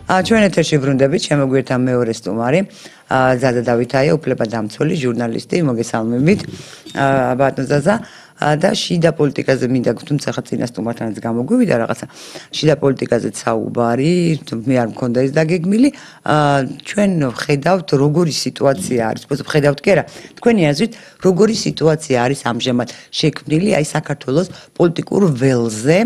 ჩვენ ეთერში ბრუნდებით, შემოგვერთა მეორე სტუმარი, ზაზა დავითაია, უფლებადამცველი ჟურნალისტი, მოგესალმებით, ბატონ ზაზა. და შიდა პოლიტიკაზე მინდა თუმცა ხა წინა სტუმართანაც გამოგვივიდა რაღაცა შიდა პოლიტიკაზეც საუბარი მე არ მქონდა ეს დაგეგმილი ჩვენ ხედავთ როგორი სიტუაცია არის ხედავთ კი არა თქვენი აზრით როგორი სიტუაცია არის ამჟამად შექმნილი აი საქართველოს პოლიტიკურ ველზე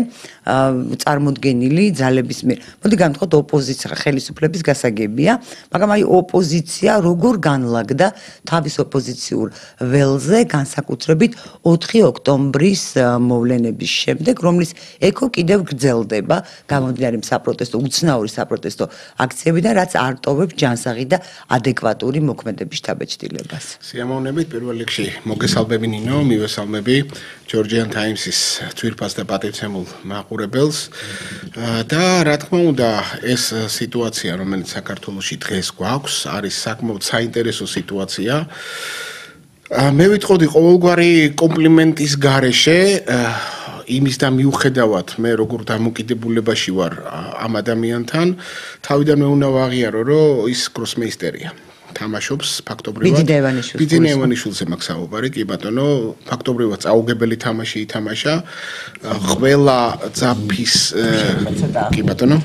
წარმოდგენილი ძალების მიერ მოდი განვთხოვოთ ოპოზიცია ხელისუფლების გასაგებია მაგრამ აი ოპოზიცია როგორ განლაგდა თავის ოპოზიციურ ველზე განსაკუთრებით 4 ოქტომბრის მოვლენების შემდეგ, რომლის ეკო კიდევ გრძელდება, გამომდინარე საპროტესტო, უცნაური საპროტესტო აქციებიდან, რაც არ ტოვებს ჯანსაღი და ადეკვატური მოქმედების შთაბეჭდილებას. სიამოვნებით პირველ რიგში მოგესალმები ნინო, მივესალმები Georgian Times-ის თვირფას და პატივცემულ მაყურებელს და რა თქმა უნდა, ეს სიტუაცია, რომელიც საქართველოში დღეს გვაქვს, არის საკმაოდ საინტერესო სიტუაცია. მე ვიტყოდი ყოველგვარი კომპლიმენტის გარეშე იმის და მიუხედავად მე როგორ დამოკიდებულებაში ვარ ამ ადამიანთან თავიდან მე უნდა ვაღიარო რომ ის გროსმეისტერია თამაშობს ფაქტობრივად ბიძინა ევანიშვილზე მაქვს საუბარი კი ბატონო ფაქტობრივად წაუგებელი თამაში ითამაშა ყველა ძაფის კი ბატონო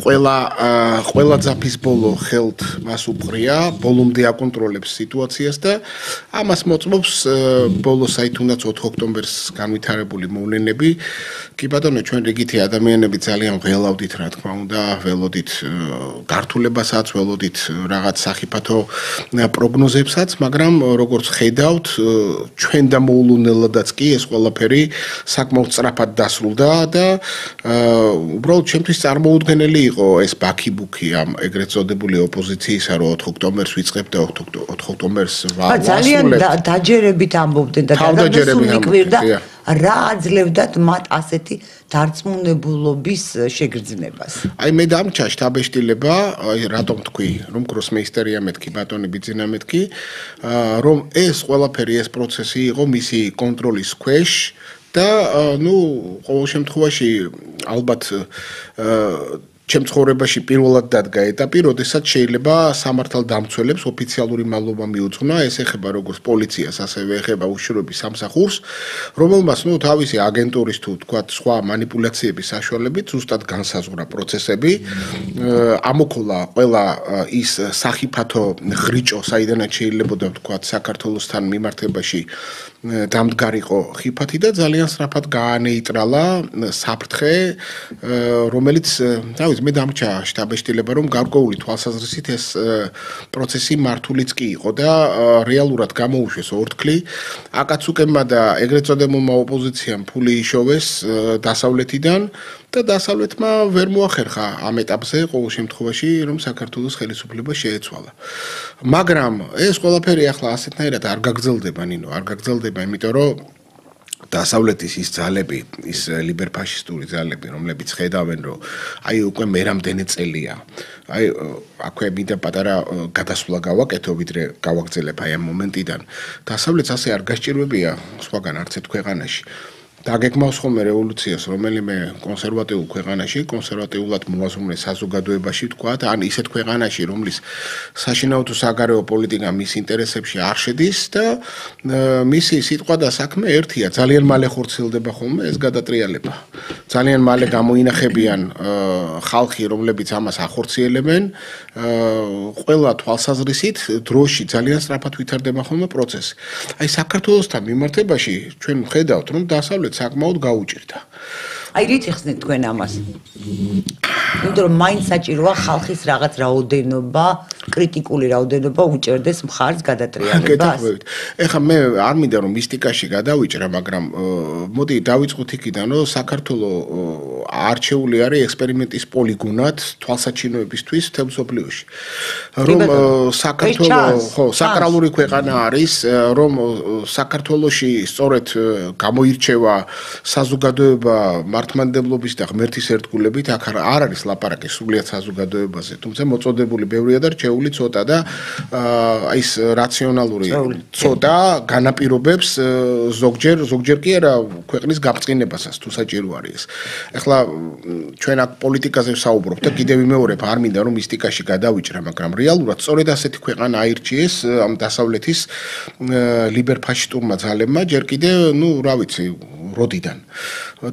ყველა ძაფის ბოლო ხელთ მას უყრია ბოლომდე აკონტროლებს სიტუაციას და ამას მოწმობს ბოლო საით თუნდაც 4 ოქტომბერს განვითარებული მოვლენები კი ბატონო ჩვენ რიგითი ადამიანები ძალიან ველავდით რა თქმა უნდა ველოდით გართულებასაც ველოდით რაღაც სახიფათო პროგნოზებსაც, მაგრამ როგორც ხედავთ, ჩვენ და მოულოდნელადაც კი ეს ყველაფერი საკმაოდ სწრაფად დასრულდა და უბრალოდ ჩემთვის წარმოუდგენელი იყო ეს ბაქი-ბუქი ამ ეგრეთ წოდებული ოპოზიციისა, რომ 4 ოქტომბერს ვიწყებთ და 4 ოქტომბერს ვასრულებთ. ძალიან დაჯერებით ამბობდნენ და გადაგასულიყვრდა რა აძლევდათ მათ ასეთი დარწმუნებულობის შეგრძნებას. აი მე დამჭა შთაბეჭდილება, აი რატომ თქვი, რომ გროსმეისტერია მეთქი, ბატონი ბიძინა მეთქი, რომ ეს ყველაფერი ეს პროცესი იყო მისი კონტროლის ქვეშ და ნუ ყოველ შემთხვევაში ალბათ ჩემ ცხოვრებაში პირველად დადგა ეტაპი, როდესაც შეიძლება სამართალდამცველებს ოფიციალური მალობა მიუძღვნა, ეს ეხება როგორც პოლიციას, ასევე ეხება უშუალოდ სამსახურს, რომელმაც ნუ თავისი აგენტურის თუ თქვათ სხვა манипуляციების საშუალებით ზუსტად განსაზღვრა პროცესები, ამოქოლა ყველა ის სახიფათო ღრიჭო, საიდანაც შეიძლებოდა თქვათ საქართველოსთან მიმართებაში დამდგარიყო ხიფათი და ძალიან სწრაფად გაანეიტრალა საფრთხე, რომელიც მე დამჭა შთაბეჭდილება რომ გარკვეული თვალსაზრისით ეს პროცესი მართულიც კი იყო და რეალურად გამოუშვეს ორთქლი აკაცუკებმა და ეგრეთ წოდებულმა ოპოზიციამ ფული იშოვეს დასავლეთიდან და დასავლეთმა ვერ მოახერხა ამ ეტაპზე ყოველ შემთხვევაში რომ საქართველოს ხელისუფლება შეეცვალა მაგრამ ეს ყველაფერი ახლა ასეთნაირად არ გაგრძელდება ნინო არ გაგრძელდება იმიტომ რომ დასავლეთის ის ძალები, ის ლიბერფაშისტური ძალები, რომლებიც ხედავენ, რომ აი უკვე მე რამდენი წელია. აი აქვე მინდა პატარა გადასვლა გავაკეთო, ვიდრე გავაგრძელებ აი ამ მომენტიდან. დასავლეთს ასე არ გასჭირვებია სხვაგან არც ერთ ქვეყანაში. დაგეგმავს ხოლმე რევოლუციას, რომელიმე კონსერვატიულ ქვეყანაში, კონსერვატიულად მოაზროვნე საზოგადოებაში თქვათ, ან ისეთ ქვეყანაში, რომლის საშინაო თუ საგარეო პოლიტიკა მის ინტერესებში არ შედის და მისი სიტყვა და საქმე ერთია, ძალიან მალე ხორციელდება ხოლმე ეს გადატრიალება. ძალიან მალე გამოინახებიან ხალხი, რომლებიც ამას ახორციელებენ, ყველა თვალსაზრისით დროში ძალიან სწრაფად ვითარდება ხოლმე პროცესი. აი საქართველოსთან მიმართებაში ჩვენ ვხედავთ, რომ დასავლეთ საკმაოდ გაუჭირდა. აი რით იხსნით თქვენ ამას? იმიტომ რომ მაინც საჭიროა ხალხის რაღაც რაოდენობა, კრიტიკული რაოდენობა უჭერდეს მხარს გადატრიალებას. ეხლა მე არ მინდა რომ მისტიკაში გადავიჭრა, მაგრამ მოდი დავიწყოთ იქიდან, რომ საქართველოს არჩეული არის ექსპერიმენტის პოლიგონად თვალსაჩინოებისთვის მთელ მსოფლიოში. რომ საქართველოს საკრალური ქვეყანა არის, რომ საქართველოში სწორედ გამოირჩევა საზოგადოება მართლმადიდებლობის და ღმერთის ერთგულებით, აქ არ არის ლაპარაკი სრულიად საზოგადოებაზე, თუმცა მოწოდებული ბევრია და რჩეული ცოტა და აი ეს რაციონალური ცოტა განაპირობებს ზოგჯერ კი არა ქვეყნის გაბრწყინებასაც თუ საჭირო არის. ეხლა ჩვენ აქ პოლიტიკაზე ვსაუბრობთ და კიდევ ვიმეორებ, არ მინდა რომ მისტიკაში გადავიჭრა, მაგრამ რეალურად სწორედ ასეთი ქვეყანა აირჩიეს ამ დასავლეთის ლიბერფაშისტურმა ძალებმა, ჯერ კიდე, რა ვიცი, როდიდან.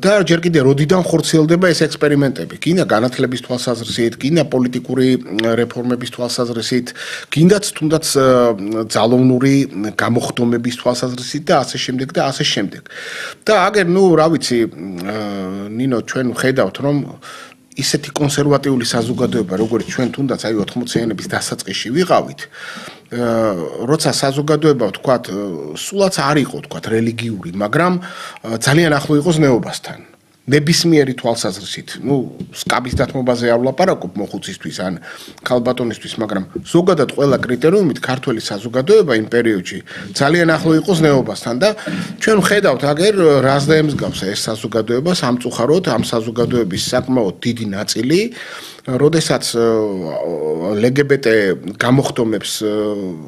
და ჯერ კიდე როდიდან ხორციელდება ეს ექსპერიმენტები? გინდა განათლების თვალსაზრისით, გინდა პოლიტიკური რეფორმების თვალსაზრისით, გინდაც თუნდაც ძალოვნური გამოხდომების თვალსაზრისით და ასე შემდეგ და ასე შემდეგ. და აგერ, რა ვიცი, ნინო, ჩვენ ვხედავთ, რომ ისეთი კონსერვატიული საზოგადოება, როგორც ჩვენ თუნდაც 80-იანების დასაწყისში ვიყავით, როცა საზოგადოება ვთქვათ, სულაც არ იყო, ვთქვათ, რელიგიური, მაგრამ ძალიან ახლო იყოს ნეობასთან. ნებისმიერი თვალსაზრისით, სკაბის დათმობაზე არ ვლაპარაკობ მოხუცისთვის ან ქალბატონისთვის, მაგრამ ზოგადად ყველა კრიტერიუმით ქართველი საზოგადოება იმ პერიოდში ძალიან ახლო იყოს ნეობასთან და ჩვენ ვხედავთ აგერ რას დაემსგავს ეს საზოგადოება სამწუხაროდ ამ საზოგადოების საკმაოდ დიდი ნაწილი როდესაც LGBT გამოხდომებს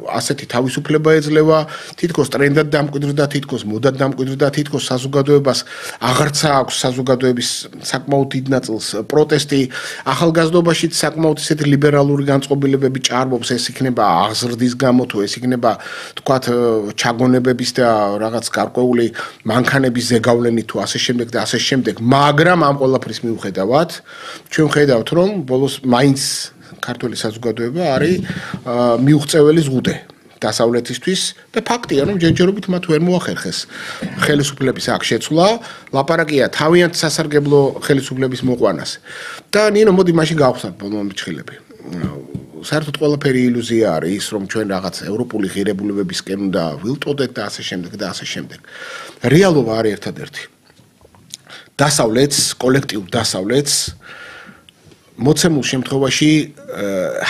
ასეთი თავისუფლება ეძლევა, თითქოს ტრენდად დამკვიდრდა, თითქოს მოდად დამკვიდრდა, თითქოს საზოგადოებას აღარცა აქვს საზოგადოების საკმაოდ დიდ ნაწილს პროტესტი, ახალგაზრდობაშიც საკმაოდ ისეთი ლიბერალური განწყობილებები ჭარბობს, ეს იქნება აღზრდის გამო თუ ეს იქნება, თქვათ, ჩაგონებების და რაღაც გარკვეული მანქანების ზეგავლენით თუ ასე შემდეგ და ასე შემდეგ, მაგრამ ამ ყველაფრის მიუხედავად, ჩვენ ვხედავთ, რომ ბოლოს მაინც ქართული საზოგადოება არის მიუღწეველი ზღუდე დასავლეთისთვის და ფაქტია რომ ჯერჯერობით მათ ვერ მოახერხეს ხელისუფლების აქ შეცვლა, ლაპარაკია თავიანთ სასარგებლო ხელისუფლების მოყვანას. და ნინო მოდი მაშინ გავხსნათ ბოლო მრჩხილები. საერთოდ ყველაფერი ილუზია არის ის რომ ჩვენ რაღაც ევროპული ღირებულებებისკენ უნდა ვილტოდეთ და ასე შემდეგ და ასე შემდეგ. რეალობა არის ერთადერთი. დასავლეთს, კოლექტიურ დასავლეთს მოცემულ შემთხვევაში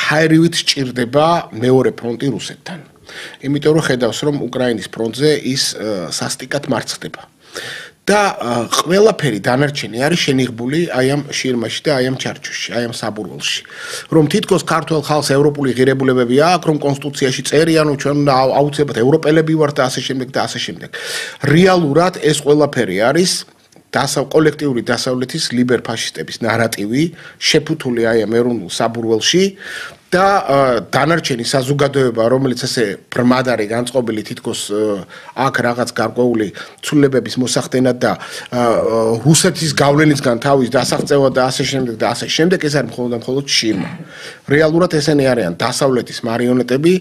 ჰაერივით სჭირდება მეორე ფრონტი რუსეთთან. იმიტომ რომ ხედავს რომ უკრაინის ფრონტზე ის სასტიკად მარცხდება. და ყველაფერი დანარჩენი არის შენიღბული აი ამ შირმაში და აი ამ ჩარჩოში, აი ამ საბურველში. რომ თითქოს ქართულ ხალხს ევროპული ღირებულებები აქვს, რომ კონსტიტუციაში წერია, რომ ჩვენ უნდა აუცილებლად ევროპელები ვართ და ასე შემდეგ და ასე შემდეგ. რეალურად ეს ყველაფერი არის კოლექტიური დასავლეთის ლიბერფაშისტების ნარატივი შეფუთული აი ამ ეროვნულ საბურველში და დანარჩენი საზოგადოება, რომელიც ესე ბრმად არის განწყობილი თითქოს აქ რაღაც გარკვეული ცვლილებების მოსახდენად და რუსეთის გავლენისგან თავის დასაღწევად და ასე შემდეგ და ასე შემდეგ, ეს არის მხოლოდ შირმა. რეალურად ესენი არიან დასავლეთის მარიონეტები,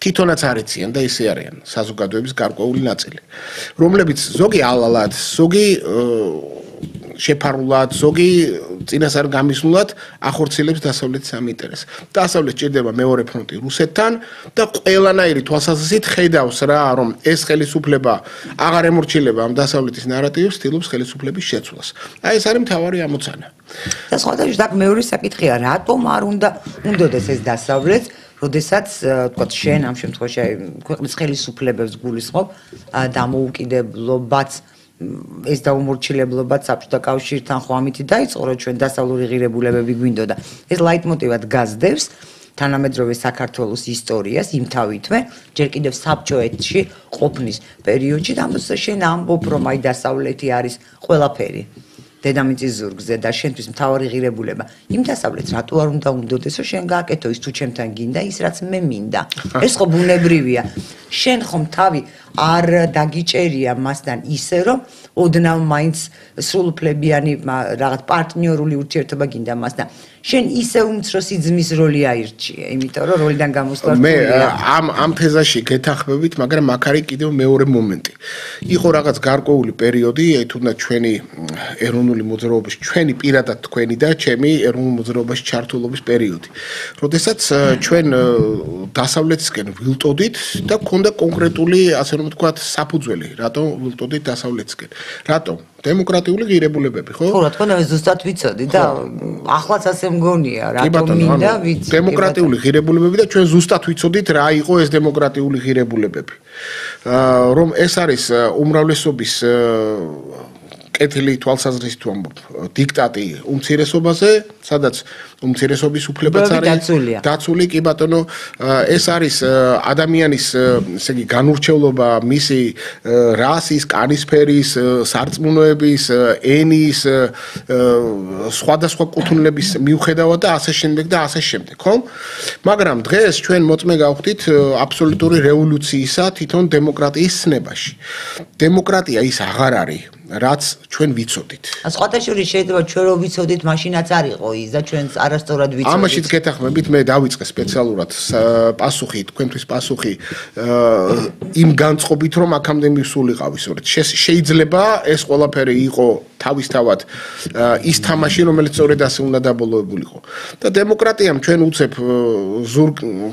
თვითონაც არიციან და ისე არიან საზოგადოების გარკვეული ნაწილი, რომლებიც ზოგი ალალად, ზოგი შეფარულად, ზოგი წინასწარ გამისვლად ახორციელებს დასავლეთის ამ ინტერესს. დასავლეთ ჭირდება მეორე ფრონტი რუსეთთან და ყველანაირი თვალსაზრისით ხედავს რა, რომ ეს ხელისუფლება აღარ ემორჩილება ამ დასავლეთის ნარატივს, ცდილობს ხელისუფლების შეცვლას. აი ეს არის მთავარი ამოცანა. და სხვადასხვა მეორე საკითხია, რატომ არ უნდადეს ეს დასავლეთ როდესაც თქვა შენ ამ შემთხვევაში ქვეყნის ხელისუფლებებს გულისხმობ დამოუკიდებლობაც ეს დაუმორჩილებლობაც საბჭოთა კავშირთან ხო ამითი დაიწყო რომ ჩვენ დასავლური ღირებულებები გვინდოდა ეს ლაიტმოტივად გაზდევს თანამედროვე საქართველოს ისტორიას იმთავითვე ჯერ კიდევ საბჭოეთში ყოფნის პერიოდში და ამას შენ ამბობ რომ აი დასავლეთი არის ყველაფერი დედამიწის ზურგზე და შენთვის მთავარი ღირებულება. იმ დასავლეთს რატო არ უნდა უნდოდეს, რომ შენ გააკეთო ის თუ ჩემთან გინდა, ის რაც მე მინდა. ეს ხო ბუნებრივია. შენ ხომ თავი არ დაგიჭერია მასთან ისე, რომ ოდნავ მაინც სრულუფლებიანი რაღაც პარტნიორული ურთიერთობა გინდა მასთან. შენ ისე უმცროსი ძმის როლი აირჩიე, იმიტომ რომ როლიდან გამოსვლა მე ამ თეზაში გეთანხმებით, მაგრამ აქ არის კიდევ მეორე მომენტი. იყო რაღაც გარკვეული პერიოდი, თუნდაც ჩვენი ეროვნული მოძრაობის, ჩვენი პირადად თქვენი და ჩემი ეროვნულ მოძრაობაში ჩართულობის პერიოდი. როდესაც ჩვენ დასავლეთისკენ ვილტოდით და გქონდა კონკრეტული, ასე რომ ვთქვათ, საფუძველი, რატომ ვილტოდით დასავლეთისკენ. რატომ? დემოკრატიული ღირებულებები, ხო? ხო, რა თქმა უნდა, ზუსტად ვიცოდი და ახლაც ასე მგონია, რატომ მინდა ვიცი. დემოკრატიული ღირებულებები და ჩვენ ზუსტად ვიცოდით რა იყო ეს დემოკრატიული ღირებულებები. რომ ეს არის უმრავლესობის კეთილი თვალსაზრისით ვამბობ დიქტატი უმცირესობაზე, სადაც უმცირესობის უფლებაც არის დაცული, კი ბატონო, ეს არის ადამიანის, ესე იგი, განურჩევლობა მისი რასის, კანისფერის, სარწმუნოების, ენის, სხვადასხვა კუთვნილების მიუხედავად და ასე შემდეგ, ხო? მაგრამ დღეს ჩვენ მოწმე გავხდით აბსოლუტური რევოლუციისა თვითონ დემოკრატიის ცნებაში. დემოკრატია ის აღარ არის, რაც ჩვენ ვიცოდით. სხვათა შორის შეიძლება ჩვენ რო ვიცოდით, მაშინაც არ იყო ის და ჩვენც არასწორად ვიცოდით. ამაშიც გეთახმებით, მე დავიწყე სპეციალურად პასუხი, თქვენთვის პასუხი იმ განწყობით, რომ აქამდე მივსულიყავი, სწორედ. შეიძლება ეს ყველაფერი იყო თავისთავად ის თამაში, რომელიც სწორედ ასე უნდა დაბოლოებულიყო. და დემოკრატიამ ჩვენ უცებ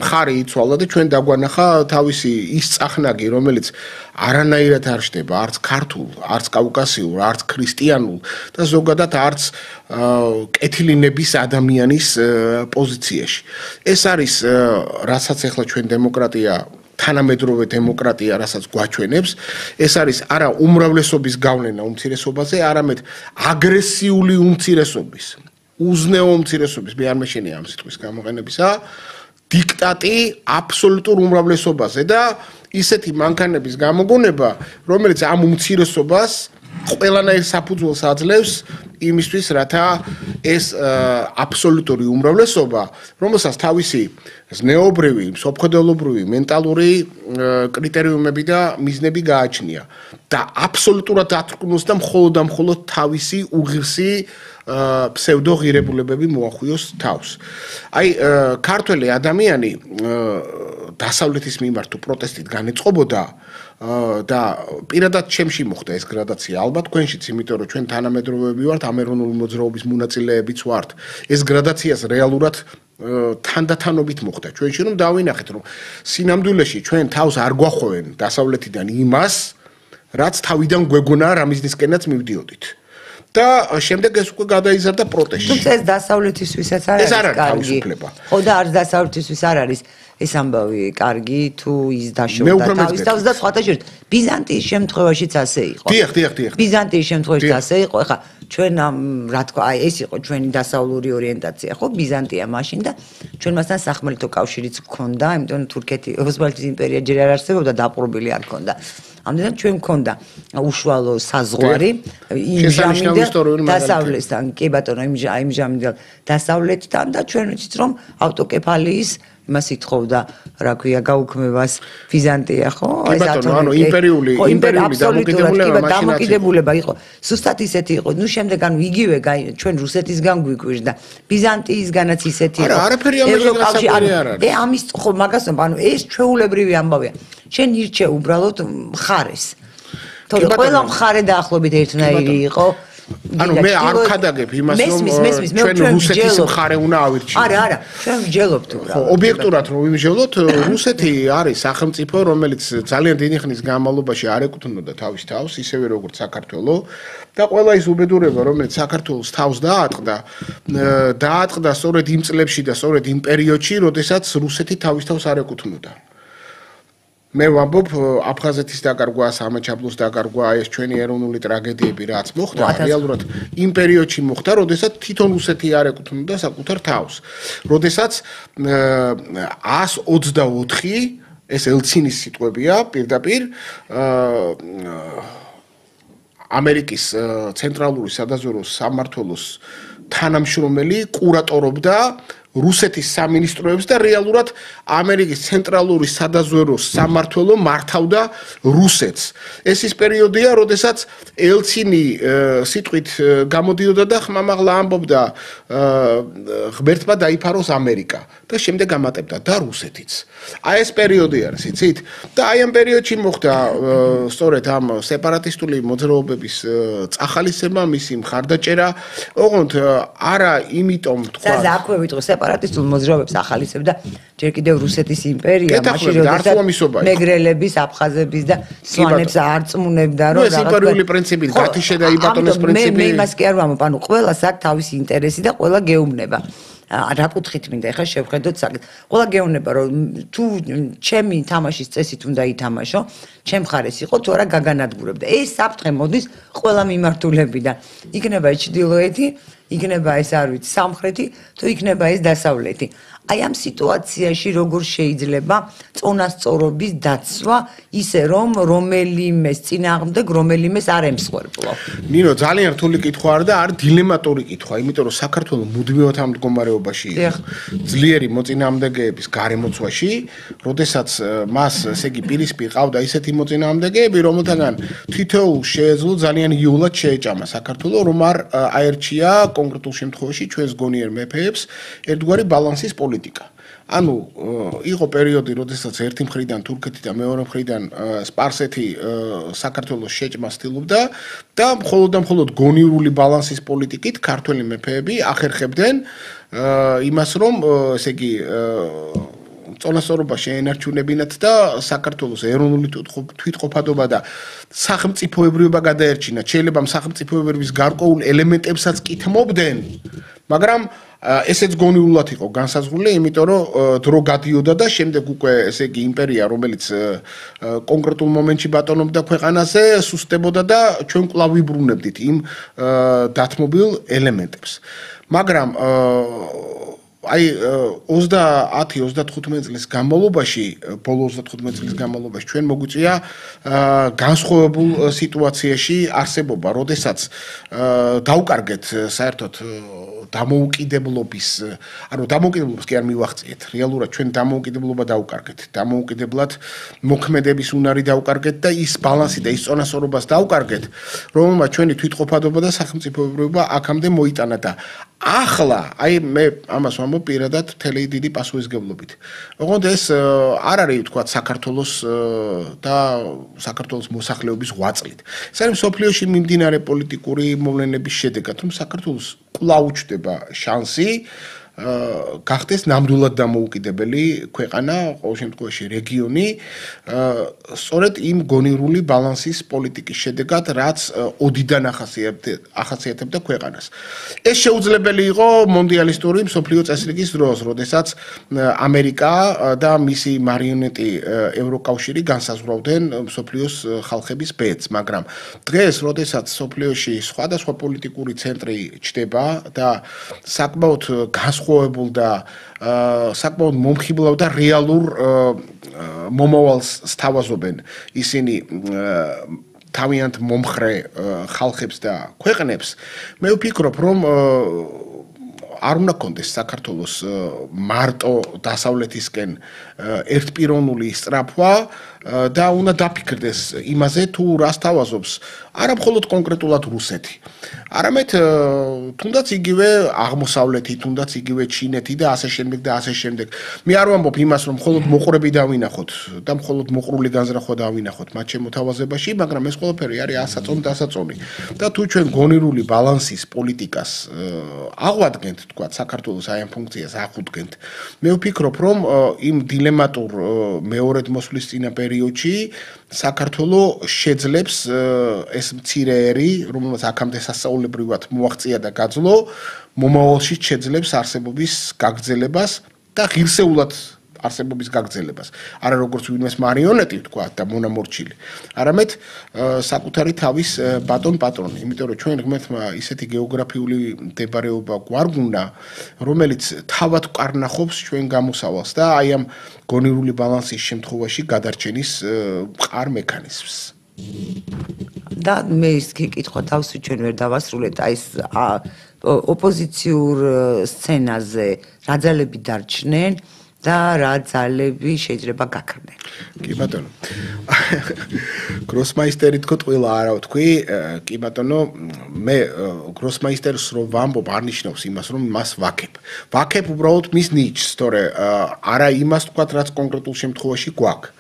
მხარი იცვალა და ჩვენ დაგვანახა თავისი ის წახნაგი, რომელიც არანაირად არ შდება, არც ქართულ, არც კავკასიურ, არც ქრისტიანულ და ზოგადად არც კეთილინების ადამიანის პოზიციაში. ეს არის, რასაც ახლა ჩვენ დემოკრატია თანამედროვე დემოკრატია, რასაც გვაჩვენებს, ეს არის არა უმრავლესობის გავლენა უმცირესობაზე, არამედ აგრესიული უმცირესობის, უზნეო უმცირესობის, მე არ მეშენია ამ სიტყვის გამოყენებისა, დიქტატი აბსოლუტურ უმრავლესობაზე და ისეთი მანქანების გამოგონება, რომელიც ამ უმცირესობას ყველანაირ საფუძველს აძლევს იმისთვის, რათა ეს აბსოლუტური უმრავლესობა, რომელსაც თავისი ზნეობრივი, სოფხდელობრივი, მენტალური კრიტერიუმები და მიზნები გააჩნია და აბსოლუტურად ათრკვნოს და მხოლოდ თავისი უღირსი ფსევდოღირებულებები მოახვიოს თავს. აი, ქართველი ადამიანი დასავლეთის მიმართ თუ პროტესტით განეწყობოდა და პირადად ჩემში მოხდა ეს გრადაცია, ალბათ თქვენშიც, იმიტომ რომ ჩვენ თანამედროვეები ვართ, ამერონული მოძრაობის მონაწილეებიც ვართ. ეს გრადაციას რეალურად თანდათანობით მოხდა. ჩვენში რომ დავინახეთ, რომ სინამდვილეში ჩვენ თავს არ გვახოვენ დასავლეთიდან იმას, რაც თავიდან გვეგონა რამისდისკენაც მივდიოდით. და შემდეგ ეს უკვე გადაიზარდა პროტესტში. თუმცა ეს დასავლეთისვისაც არ არის კარგი. ხო და არც დასავლეთისთვის არ არის ეს ამბავი კარგი თუ ის დაშორდა თავის თავს და სხვათა შორის ბიზანტიის შემთხვევაშიც ასე იყო. დიახ. ბიზანტიის შემთხვევაშიც ასე იყო. ეხლა ჩვენ რა თქვა, აი ეს იყო ჩვენი დასავლური ორიენტაცია, ხო, ბიზანტია მაშინ და ჩვენ მასთან სახმელეთო კავშირიც გქონდა, იმიტომ თურქეთი, ოსმალეთის იმპერია ჯერ არ არსებობდა, დაპყრობილი არ ქონდა. ამდენად ჩვენ გქონდა უშუალო საზღვარი იმჟამიდან დასავლეთთან, კი ბატონო, იმჟამიდან დასავლეთთან და ჩვენ ვიცით რომ ავტოკეფალიის მას ითხოვდა, რა ქვია, გაუქმებას ბიზანტია, ხო? ეს ანუ იმპერიული დამოკიდებულება იყო. ზუსტად ისეთი იყო. ნუ შემდეგ ანუ იგივე ჩვენ რუსეთისგან გვიკვირდა. ბიზანტიისგანაც ისეთი იყო. არა, არაფერი ამაზე არ არის. ამის ხო მაგას ანუ ეს ჩვეულებრივი ამბავია. შენ ირჩე უბრალოდ მხარეს. თორე ყველა მხარე დაახლოებით ერთნაირი იყო. ანუ მე არ ვქადაგებ იმას, რომ ჩვენ რუსეთის მხარე უნდა ავირჩიოთ. არა, ჩვენ ვჯელობთ უბრალოდ. ობიექტურად რომ ვიმჟელოთ, რუსეთი არის სახელმწიფო, რომელიც ძალიან დიდი ხნის განმავლობაში არ ეკუთვნოდა თავის თავს, ისევე როგორც საქართველო და ყველა ის უბედურება, რომელიც საქართველოს თავს დაატყდა სწორედ იმ წლებში და სწორედ იმ პერიოდში, როდესაც რუსეთი თავის თავს არ ეკუთვნოდა. მე ვამბობ აფხაზეთის დაკარგვა, სამაჩაბლოს დაკარგვა, ეს ჩვენი ეროვნული ტრაგედიები რაც მოხდა, რეალურად იმ პერიოდში მოხდა, როდესაც თვითონ რუსეთი არ ეკუთვნოდა საკუთარ თავს. როდესაც 124 ეს ელცინის სიტყვებია პირდაპირ ამერიკის ცენტრალური სადაზვერვო სამმართველოს თანამშრომელი კურატორობდა რუსეთის სამინისტროებს და რეალურად ამერიკის ცენტრალური სადაზვერვო სამმართველო მართავდა რუსეთს. ეს ის პერიოდია, როდესაც ელცინი სიტყვით გამოდიოდა და ხმამაღლა ამბობდა ღმერთმა დაიფაროს ამერიკა და შემდეგ ამატებდა და რუსეთიც. აი ეს პერიოდი არის, იცით? და აი ამ პერიოდში მოხდა სწორედ ამ სეპარატისტული მოძრაობების წახალისება, მისი მხარდაჭერა, ოღონდ არა იმიტომ თქვა. და აქვე ვიტყვი სეპარატისტულ მოძრაობებს ახალისებდა ჯერ კიდევ რუსეთის იმპერია, მაშინ როდესაც მეგრელების, აფხაზების და სვანებს არწმუნებდა, რომ ეს იმპერიული პრინციპი, გათიშე და იბატონოს პრინციპი. მე იმას კი არ ვამბობ, ანუ ყველას აქვს თავისი ინტერესი და ყველა გეუბნება. რა კუთხით მინდა ეხლა შევხედოთ საკითხს. ყველა გეუბნება რომ თუ ჩემი თამაშის წესით უნდა ითამაშო, ჩემ მხარეს იყო თუ არა გაგანადგურებდა. ეს საფრთხე მოდის ყველა მიმართულებიდან. იქნება ჩრდილოეთი, იქნება ეს არ ვიცი სამხრეთი, თუ იქნება ეს დასავლეთი. აი ამ სიტუაციაში როგორ შეიძლება წონასწორობის დაცვა ისე რომ რომელიმეს წინააღმდეგ რომელიმეს არ ემსხვერპლო. ნინო ძალიან რთული კითხვა არა და არის დილემატური კითხვა, იმიტომ რომ საქართველოს მუდმივად ამ მდგომარეობაში იყო. ძლიერი მოწინააღმდეგეების გარემოცვაში, როდესაც მას ესე იგი პირისპირ ყავდა ისეთი მოწინააღმდეგეები, რომელთაგან თითოეულ შეეძლო ძალიან იულად შეეჭამა საქართველოს, რომ არ აერჩია კონკრეტულ შემთხვევაში ჩვენს გონიერ მეფეებს ერთგვარი ბალანსის პოლიტიკა. ანუ იყო პერიოდი, როდესაც ერთი მხრიდან თურქეთი და მეორე მხრიდან სპარსეთი საქართველოს შეჭმას ცდილობდა და მხოლოდ გონივრული ბალანსის პოლიტიკით ქართველი მეფეები ახერხებდნენ იმას, რომ ესე იგი წონასწორობა შეენარჩუნებინათ და საქართველოს ეროვნული თვითყოფადობა და სახელმწიფოებრიობა გადაერჩინათ. შეიძლება სახელმწიფოებრიობის გარკვეულ ელემენტებსაც კითმობდნენ, მაგრამ ესეც გონივრულად იყო განსაზღვრული, იმიტომ რომ დრო გადიოდა და შემდეგ უკვე ესე იგი იმპერია, რომელიც კონკრეტულ მომენტში ბატონობდა ქვეყანაზე, სუსტებოდა და ჩვენ კვლავ ვიბრუნებდით იმ დათმობილ ელემენტებს. მაგრამ აი 30-35 წლის განმავლობაში, ბოლო 35 წლის განმავლობაში ჩვენ მოგვიწია განსხვავებულ სიტუაციაში არსებობა, როდესაც დავკარგეთ საერთოდ დამოუკიდებლობის, ანუ დამოუკიდებლობას კი არ მივახციეთ. რეალურად ჩვენ დამოუკიდებლობა დავკარგეთ. დამოუკიდებლად მოქმედების უნარი დავკარგეთ და ის ბალანსი და ის წონასწორობას დავკარგეთ, რომელმაც ჩვენი თვითყოფადობა და სახელმწიფოებრიობა აქამდე მოიტანა და ახლა, აი მე ამას ვამბობ პირადად მთელი დიდი პასუხისმგებლობით. ოღონდ ეს არ არის თქვა საქართველოს და საქართველოს მოსახლეობის ღვაწლით. ეს არის მსოფლიოში მიმდინარე პოლიტიკური მოვლენების შედეგად, რომ საქართველოს კვლავ უჩნდება შანსი გახდეს ნამდვილად დამოუკიდებელი ქვეყანა, ყოველ შემთხვევაში რეგიონი, სწორედ იმ გონივრული ბალანსის პოლიტიკის შედეგად, რაც ოდიდან ახასიათებდა ქვეყანას. ეს შეუძლებელი იყო მონდიალისტური მსოფლიო წესრიგის დროს, როდესაც ამერიკა და მისი მარიონეტი ევროკავშირი განსაზღვრავდნენ მსოფლიოს ხალხების ბედს, მაგრამ დღეს, როდესაც მსოფლიოში სხვადასხვა პოლიტიკური ცენტრი ჩნდება და საკმაოდ განსხვავებულ და საკმაოდ მომხიბლავ და რეალურ მომავალს სთავაზობენ ისინი თავიანთ მომხრე ხალხებს და ქვეყნებს, მე ვფიქრობ, რომ არ უნდა კონდეს საქართველოს მარტო დასავლეთისკენ ერთპიროვნული სწრაფვა და უნდა დაფიქრდეს იმაზე, თუ რას თავაზობს არა მხოლოდ კონკრეტულად რუსეთი, არამედ თუნდაც იგივე აღმოსავლეთი, თუნდაც იგივე ჩინეთი და ასე შემდეგ და ასე შემდეგ. მე არ ვამბობ იმას, რომ მხოლოდ მოყრები დავინახოთ და მხოლოდ მოყრული განზრახვა დავინახოთ მათ შემოთავაზებაში, მაგრამ ეს ყველაფერი არის ასაწონი და ასაწონი. და თუ ჩვენ გონივრული ბალანსის პოლიტიკას აღვადგენთ, თქვა საქართველოს აი ამ ფუნქციას ახუდგენთ, მე ვფიქრობ, რომ იმ დილემატურ მეორედ მოსვლის წინა პერიოდში საქართველოს შეძლებს ეს მცირე ერი, რომელსაც აქამდე სასწაულებრივად მოაღწია და გაძლო, მომავალში შეძლებს არსებობის გაგრძელებას და ღირსეულად არსებობის გაგრძელებას. არა როგორც ვინმეს მარიონეტი თქვა და მონამორჩილი, არამედ საკუთარი თავის ბატონ პატრონი, იმიტომ რომ ჩვენ ღმერთმა ისეთი გეოგრაფიული მდებარეობა გვარგუნა, რომელიც თავად კარნახობს ჩვენ გამოსავალს და აი ამ გონივრული ბალანსის შემთხვევაში გადარჩენის მყარ მექანიზმს. და მე ის კითხვა თავსი ჩვენ ვერ დავასრულეთ, აი ეს ოპოზიციურ სცენაზე რა ძალები დარჩნენ და რა ძალები შეიძლება გაქრნენ. კი ბატონო. გროსმაისტერი თქო ყველა არა ვთქვი, კი ბატონო, მე გროსმაისტერს რო ვამბობ არ ნიშნავს იმას, რომ მას ვაქებ. ვაქებ უბრალოდ მის ნიჭს, თორე არა იმას თქვათ, რაც კონკრეტულ შემთხვევაში გვაქვს.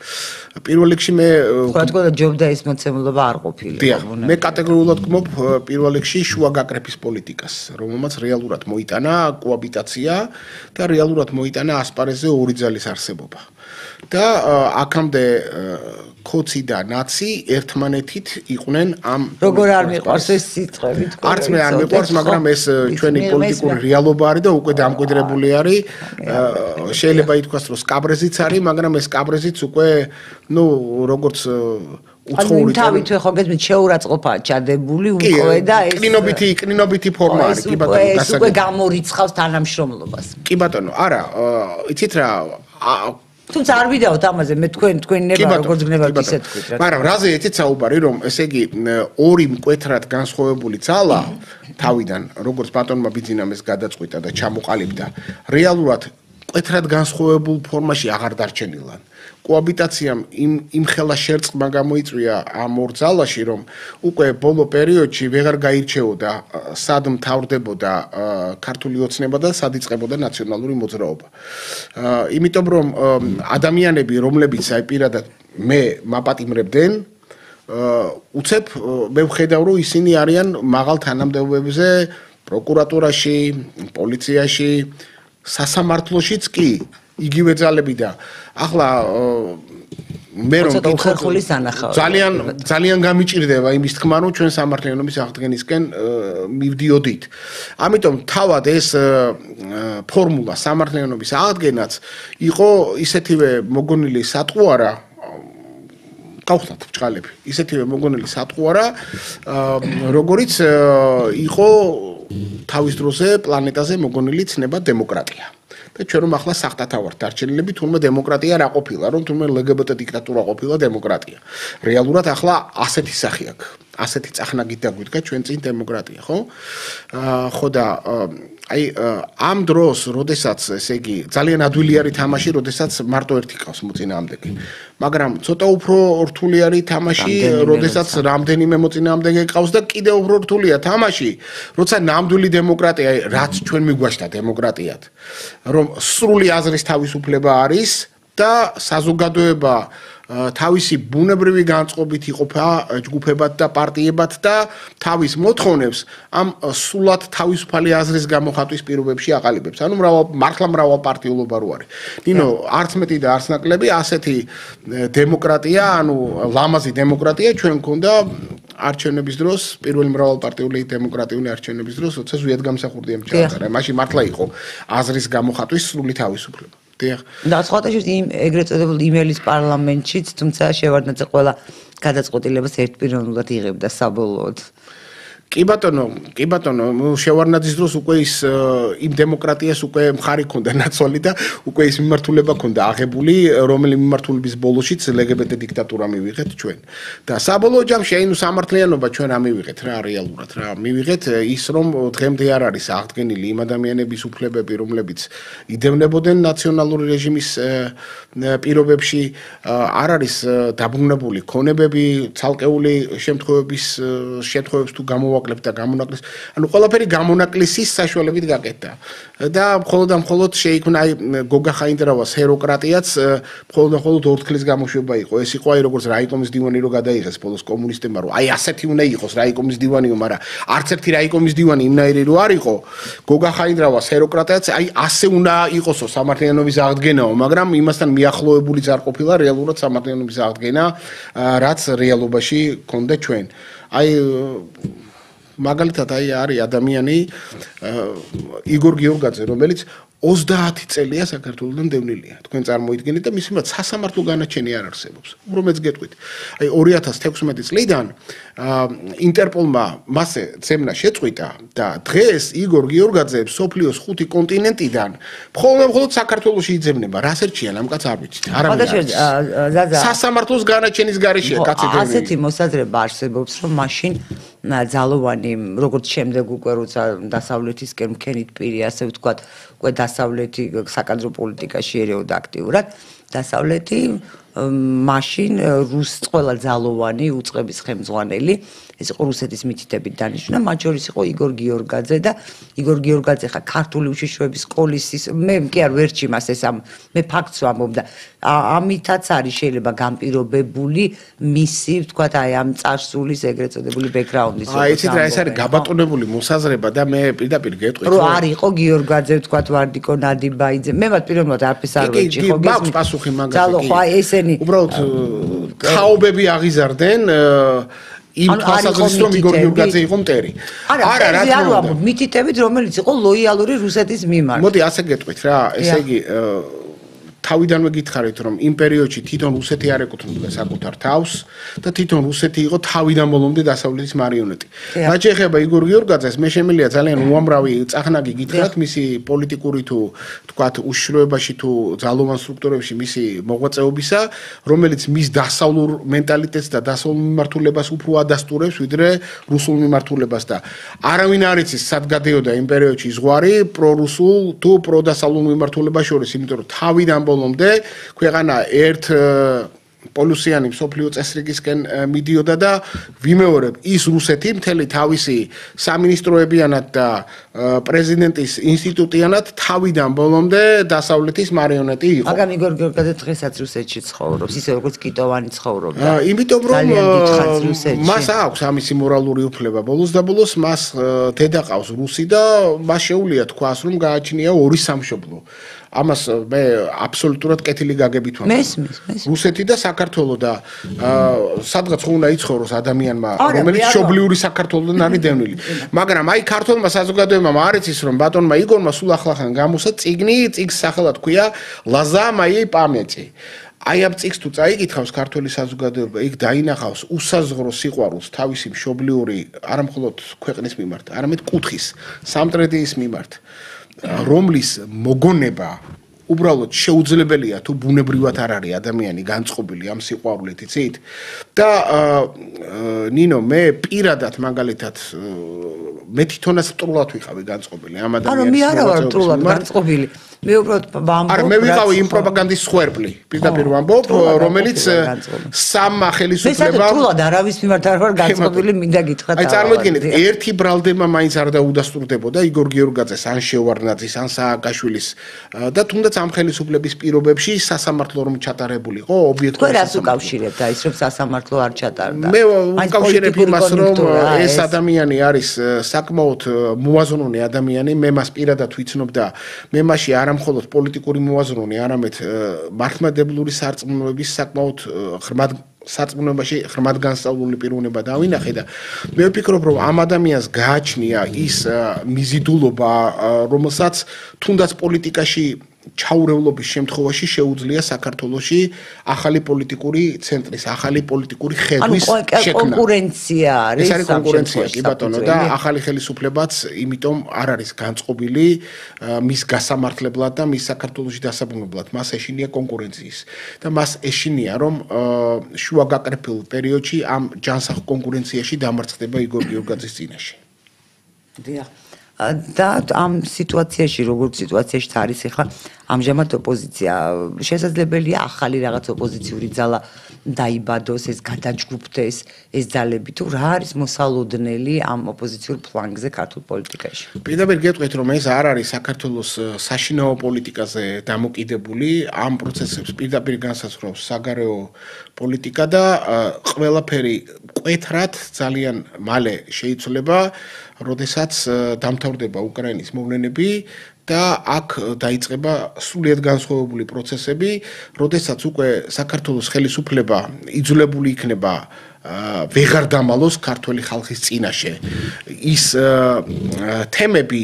პირველ რიგში მე თქვა ჯობდა ეს მოცემულობა არ ყოფილა. მე კატეგორიულად გმობ პირველ რიგში შუა გაკრეფის პოლიტიკას, რომელმაც რეალურად მოიტანა კოაბიტაცია და რეალურად მოიტანა ასპარეზზე ყველაზე ორი ძალის არსებობა. და აქამდე კოცი და ნაცი ერთმანეთით იყვნენ ამ როგორ არ მიყვარს ეს სიტყვები თქო არც მე არ მიყვარს მაგრამ ეს ჩვენი პოლიტიკური რეალობა არის და უკვე დამკვიდრებული არის შეიძლება ითქვას რომ სკაბრეზიც არის მაგრამ ეს სკაბრეზიც უკვე ნუ როგორც უცხოური თავით ხო გესმით შეურაცხყოფაა ჩადებული უკვე და ეს კნინობითი ფორმა არის კი ბატონო ეს უკვე გამორიცხავს თანამშრომლობას კი ბატონო არა იცით რა თუმცა არ ვიდაოთ ამაზე მე თქვენი ნება როგორც გნებავთ ისე თქვით რა მაგრამ რაზე იცით საუბარი რომ ესე იგი ორი მკვეთრად განსხვავებული ძალა თავიდან როგორც ბატონმა ბიძინამეს გადაწყვიტა და ჩამოყალიბდა რეალურად მკვეთრად განსხვავებულ ფორმაში აღარ დარჩენილან კოაბიტაციამ იმ ხელა შერწყმა გამოიწვია ამ ორ ძალაში რომ უკვე ბოლო პერიოდში ვეღარ გაირჩეოდა სად მთავრდებოდა ქართული ოცნება და სად იწყებოდა ნაციონალური მოძრაობა. იმიტომ რომ ადამიანები რომლებიც აი პირადად მე მაპატიმრებდნენ უცებ მე ვხედავ რომ ისინი არიან მაღალ თანამდებობებზე პროკურატურაში, პოლიციაში, სასამართლოშიც კი იგივე ძალები და ახლა მე რომ ძალიან გამიჭირდება იმის თქმა რომ ჩვენ სამართლიანობის აღდგენისკენ მივდიოდით. ამიტომ თავად ეს ფორმულა სამართლიანობის აღდგენაც იყო ისეთივე მოგონილი სატყუარა გავხსნათ ბჭყალები. ისეთივე მოგონილი სატყუარა როგორიც იყო თავის დროზე პლანეტაზე მოგონილი ცნება დემოკრატია. და ჩვენ რომ ახლა სახტათა ვართ დარჩენილები თურმე დემოკრატია რა ყოფილა რომ თურმე ლგბტ დიქტატურა ყოფილა დემოკრატია რეალურად ახლა ასეთი სახე აქვს ასეთი წახნაგით დაგვიდგა ჩვენ წინ დემოკრატია ხო ხო და აი ამ დროს როდესაც ესე იგი ძალიან ადვილი არის თამაში როდესაც მარტო ერთი ყავს მოწინააღმდეგე მაგრამ ცოტა უფრო რთული არის თამაში როდესაც რამდენიმე მოწინააღმდეგე ყავს და კიდევ უფრო რთულია თამაში როცა ნამდვილი დემოკრატია რაც ჩვენ მიგვაშთა დემოკრატიად რომ სრული აზრის თავისუფლება არის და საზოგადოება თავისი ბუნებრივი განწყობით იყოფა ჯგუფებად და პარტიებად და თავის მოთხოვნებს ამ სულად თავისუფალი აზრის გამოხატვის პირობებში აყალიბებს. ანუ მართლა პარტიულობა რო არის. ნინო, არც მეტი და არც ნაკლები ასეთი დემოკრატია, ანუ ლამაზი დემოკრატია ჩვენ გქონდა არჩევნების დროს, პირველი მრავალპარტიული დემოკრატიული არჩევნების დროს, როცა ზვიად გამსახურდია ჩაატარა. მაშინ მართლა იყო აზრის გამოხატვის სრული თავისუფლება. და სხვათა შორის ეგრეთ წოდებულ იმელის პარლამენტშიც, თუმცა შევარდნაძე ყველა გადაწყვეტილებას ერთპიროვნულად იღებდა საბოლოოდ. კი ბატონო, შევარდნაძის დროს უკვე ის იმ დემოკრატიას უკვე მხარი ქონდა ნაცვალი და უკვე ის მიმართულება ქონდა აღებული, რომელი მიმართულების ბოლოშიც ლგბტ დიქტატურა მივიღეთ ჩვენ. და საბოლოო ჯამში აი ნუ სამართლიანობა ჩვენ ამივიღეთ რა რეალურად რა. მივიღეთ ის რომ დღემდე არ არის აღდგენილი იმ ადამიანების უფლებები, რომლებიც იდევნებოდნენ ნაციონალური რეჟიმის პირობებში, არ არის დაბრუნებული ქონებები, ცალკეული შემთხვევებს თუ გამოვაკლებთ და გამონაკლისს, ანუ ყველაფერი გამონაკლისის საშუალებით გაკეთდა. და მხოლოდ შეიქმნა აი გოგა ხაინდრავას ჰეროკრატიაც მხოლოდ 4 წლის გამოშვება იყო. ეს იყო აი როგორც რაიკომის დივანი რო გადაიღეს ბოლოს კომუნისტებმა რომ აი ასეთი უნდა იყოს რაიკომის დივანიო, მაგრამ არც ერთი რაიკომის დივანი იმნაირი რო არ იყო. გოგა ხაინდრავას ჰეროკრატიაც აი ასე უნდა იყოსო სამართლიანობის აღდგენაო, მაგრამ იმასთან მიახლოებული არ ყოფილა რეალურად სამართლიანობის აღდგენა, რაც რეალობაში ქონდა ჩვენ. აი მაგალითად აი არის ადამიანი იგორ გიორგაძე რომელიც 30 წელია საქართველოსთან დევნილია. თქვენ წარმოიდგინეთ და მისი სასამართლო განაჩენი არ არსებობს. უბრალოდ გეტყვით. აი 2016 წლიდან ინტერპოლმა მასე ძებნა შეწყვიტა და დღეს იგორ გიორგაძე სოფლიოს 5 კონტინენტიდან მხოლოდ საქართველოში იძებნება. რას ერჩიან ამ კაცს არ ვიცით. სასამართლოს განაჩენის გარეშეა კაცი დევნილი. ასეთი მოსაზრება არსებობს რომ მაშინ ძალოვანი როგორც შემდეგ უკვე როცა დასავლეთისკენ მქენით პირი ასე ვთქვათ უკვე დასავლეთი საკადრო პოლიტიკაში ერეოდა აქტიურად დასავლეთი მაშინ ყველა ძალოვანი უწყების ხელმძღვანელი ეს იყო რუსეთის მითითებით დანიშნა, მათ შორის იყო იგორ გიორგაძე და იგორ გიორგაძე ხა ქართული უშიშროების სკოლის მე კი არ ვერჩი მას ეს მე ფაქტს ვამბობ და ამითაც არის შეიძლება განპირობებული მისი ვთქვათ აი ამ წარსულის ეგრეთ წოდებული ბექგრაუნდის იცით რა ეს არის გაბატონებული მოსაზრება და მე პირდაპირ გეტყვით რომ არ იყო გიორგაძე ვთქვათ ვარდიკო ნადიბაიძე მე მათ პირველად არაფერს არ ვეჭი ხო მაქვს პასუხი მაგაზე ძალო ხო აი ესენი უბრალოდ ხაობები აღიზარდნენ იმ თვალსაზრისით რომ იგორ გიორგაძე იყო მტერი არა რა თქმა უნდა მითითებით რომელიც იყო ლოიალური რუსეთის მიმართ მოდი ასე გეტყვით რა ესე იგი თავიდანვე გითხარით რომ იმ პერიოდში თვითონ რუსეთი არ ეკუთვნოდა საკუთარ თავს და თვითონ რუსეთი იყო თავიდან ბოლომდე დასავლეთის მარიონეტი. რაც შეეხება იგორ გიორგაძეს, მე შემიძლია ძალიან უამრავი წახნაგი გითხრათ მისი პოლიტიკური თუ თქვათ უშიშროებაში თუ ძალოვან სტრუქტურებში მისი მოღვაწეობისა, რომელიც მის დასავლურ მენტალიტეტს და დასავლურ მიმართულებას უფრო ადასტურებს ვიდრე რუსულ მიმართულებას და არავინ არ იცის სად გადიოდა იმ პერიოდში ზღვარი პრორუსულ თუ პროდასავლურ მიმართულებას შორის, იმიტომ რომ თავიდან ბოლომდე ქვეყანა ერთ პოლუსიანი მსოფლიო წესრიგისკენ მიდიოდა და ვიმეორებ ის რუსეთი მთელი თავისი სამინისტროებიანად და პრეზიდენტის ინსტიტუტიანად თავიდან ბოლომდე დასავლეთის მარიონეტი იყო. მაგრამ იგორ გიორგაძე დღესაც რუსეთში ცხოვრობს, ისე როგორც კიტოვანი ცხოვრობდა. იმიტომ რომ მას აქვს ამისი მორალური უფლება ბოლოს და ბოლოს მას დედა ყავს რუსი და მას შეუძლია თქვას რომ გააჩნია ორი სამშობლო. ამას მე აბსოლუტურად კეთილი გაგებით ვამბობ. მესმის. რუსეთი და საქართველო და სადღაც უნდა იცხოვროს ადამიანმა, რომელიც მშობლიური საქართველოდან არის დევნილი. მაგრამ აი ქართულმა საზოგადოებამ არ იცის რომ ბატონმა იგორმა სულ ახლახან გამოსცა წიგნი, წიგს სახელად ქვია ლაზა მაიე პამიეტი. აი ამ წიგს თუ წაიკითხავს ქართული საზოგადოება, იქ დაინახავს უსაზღრო სიყვარულს თავისი მშობლიური არამხოლოდ ქვეყნის მიმართ, არამედ კუთხის, სამტრედიის მიმართ. რომლის მოგონება უბრალოდ შეუძლებელია თუ ბუნებრივად არ არის ადამიანი განწყობილი ამ სიყვარულით იცით და ნინო მე პირადად მაგალითად მე თვითონაც სტრულად ვიყავი განწყობილი ამ ადამიანის ანუ მე არა ვარ სტრულად განწყობილი მე უბრალოდ ვამბობ არა მე ვიყავი იმ პროპაგანდის სხვერპლი პირდაპირ ვამბობ რომელიც სამმა ხელისუფლებამ მე სტრულად არავის მიმართ არ ვარ განწყობილი მინდა გითხრათ აი წარმოიდგინეთ ერთი ბრალდება მაინც არ დაუდასტურდებოდა იგორ გიორგაძეს ან შევარდნაძის ან სააკაშვილის და თუნდაც ამ ხელისუფლების პირობებში სასამართლო რომ ჩატარებულიყო ობიექტური თქვენ რას უკავშირებთ აი რომ სასამართლო არ ჩატარდა მე უკავშირებ იმას რომ ეს ადამიანი არის საკმაოდ მოაზროვნე ადამიანი მე მას პირადად ვიცნობ და მე მასში არამხოლოდ პოლიტიკური მოაზროვნე არამედ მართლმადიდებლური სარწმუნოების საკმაოდ ღრმად სარწმუნოებაში ღრმად განსწავლული პიროვნება დავინახე და მე ვფიქრობ რომ ამ ადამიანს გააჩნია ის მიზიდულობა რომელსაც თუნდაც პოლიტიკაში ჩაურევლობის შემთხვევაში შეუძლია საქართველოში ახალი პოლიტიკური ცენტრის, ახალი პოლიტიკური ხედვის შექმნა. კონკურენცია არის. ეს არის კონკურენცია, კი ბატონო, და ახალი ხელისუფლებაც იმიტომ არ არის განწყობილი მის გასამართლებლად და მის საქართველოში დასაბრუნებლად. მას ეშინია კონკურენციის და მას ეშინია რომ შუაგაკრეფილ პერიოდში ამ ჯანსაღ კონკურენციაში დამარცხდება იგორ გიორგაძის წინაშე. დიახ. და ამ სიტუაციაში როგორც სიტუაციაში არის ახლა ამჟამად ოპოზიცია შესაძლებელია ახალი რაღაც ოპოზიციური ძალა დაიბადოს ეს გადაჯგუფდეს ეს ძალები თუ რა არის მოსალოდნელი ამ ოპოზიციურ ფლანგზე ქართულ პოლიტიკაში პირდაპირ გეტყვით რომ ეს არ არის საქართველოს საშინაო პოლიტიკაზე დამოკიდებული ამ პროცესებს პირდაპირ განსაზღვრავს საგარეო პოლიტიკა და ყველაფერი მკვეთრად ძალიან მალე შეიცვლება როდესაც დამთავრდება უკრაინის მოვლენები და აქ დაიწყება სრულიად განსხვავებული პროცესები, როდესაც უკვე საქართველოს ხელისუფლება იძულებული იქნება ვეღარ დამალოს ქართული ხალხის წინაშე. ის თემები,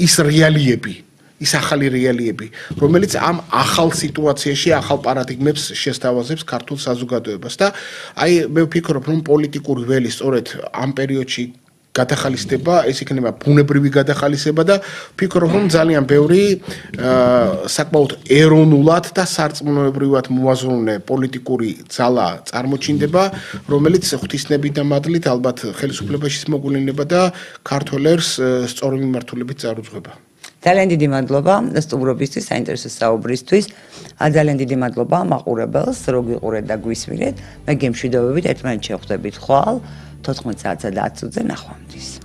ის რეალიები ის ახალი რეალიები, რომელიც ამ ახალ სიტუაციაში, ახალ პარადიგმებს შესთავაზებს ქართულ საზოგადოებას და აი მე ვფიქრობ, რომ პოლიტიკური ველი სწორედ ამ პერიოდში გადახალისდება, ეს იქნება ბუნებრივი გადახალისება და ვფიქრობ, რომ ძალიან ბევრი საკმაოდ ეროვნულად და სარწმუნოებრივად მოაზროვნე პოლიტიკური ძალა წარმოჩინდება, რომელიც ღვთისნებით და მადლით ალბათ ხელისუფლებაში მოგვიანება და ქართველებს სწორი მიმართულებით წარუძღვება. ძალიან დიდი მადლობა სტუმრობისთვის, საინტერესო საუბრისთვის. ძალიან დიდი მადლობა მაყურებელს, რომ გიყურეთ და გვისმინეთ. მე გემშვიდობებით ერთმანეთს შევხვდებით ხვალ 14 საათსა და 10 წუთზე ნახვამდის.